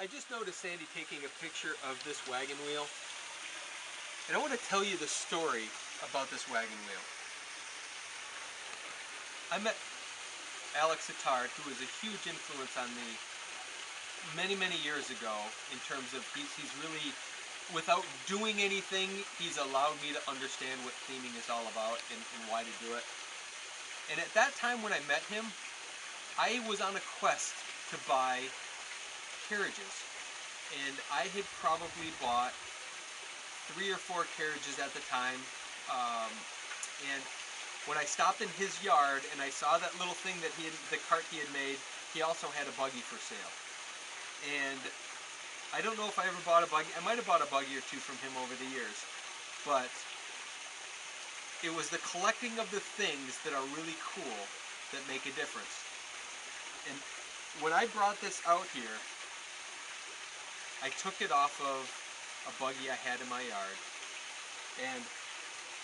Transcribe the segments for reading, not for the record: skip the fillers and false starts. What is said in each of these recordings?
I just noticed Sandy taking a picture of this wagon wheel, and I want to tell you the story about this wagon wheel. I met Alex Attard, who was a huge influence on me many years ago in terms of he's really, without doing anything, he's allowed me to understand what theming is all about and why to do it. And at that time when I met him, I was on a quest to buy carriages, and I had probably bought 3 or 4 carriages at the time, and when I stopped in his yard and I saw that little thing that the cart he had made, he also had a buggy for sale. And I don't know if I ever bought a buggy. I might have bought a buggy or two from him over the years, but it was the collecting of the things that are really cool that make a difference. And when I brought this out here, I took it off of a buggy I had in my yard, and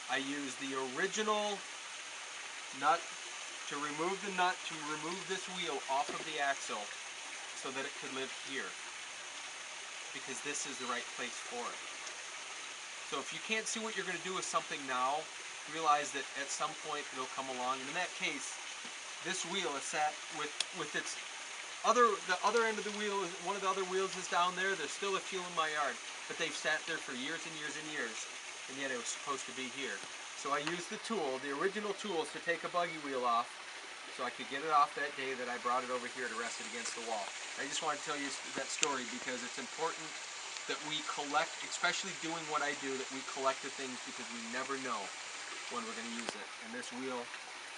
I used the original nut to remove the nut to remove this wheel off of the axle so that it could live here, because this is the right place for it. So if you can't see what you're going to do with something now, realize that at some point it'll come along. And in that case, this wheel is sat with its the other end of the wheel, one of the other wheels is down there. There's still a few in my yard, but they've sat there for years and years and years, and yet it was supposed to be here. So I used the tool, the original tools, to take a buggy wheel off so I could get it off that day that I brought it over here to rest it against the wall. I just want to tell you that story because it's important that we collect, especially doing what I do, that we collect the things, because we never know when we're going to use it. And this wheel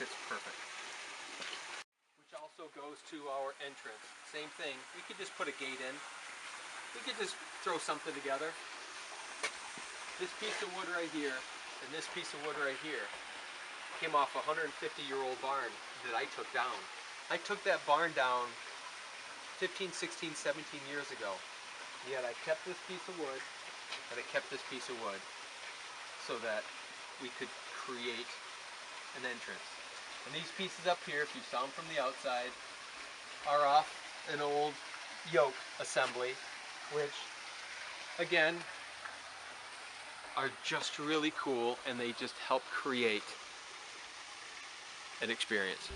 fits perfect. Which also goes to our entrance. Same thing. We could just put a gate in. We could just throw something together. This piece of wood right here and this piece of wood right here came off a 150-year-old barn that I took down. I took that barn down 15, 16, 17 years ago. Yet I kept this piece of wood and I kept this piece of wood so that we could create an entrance. And these pieces up here, if you saw them from the outside, are off an old yoke assembly, which, again, are just really cool, and they just help create an experience.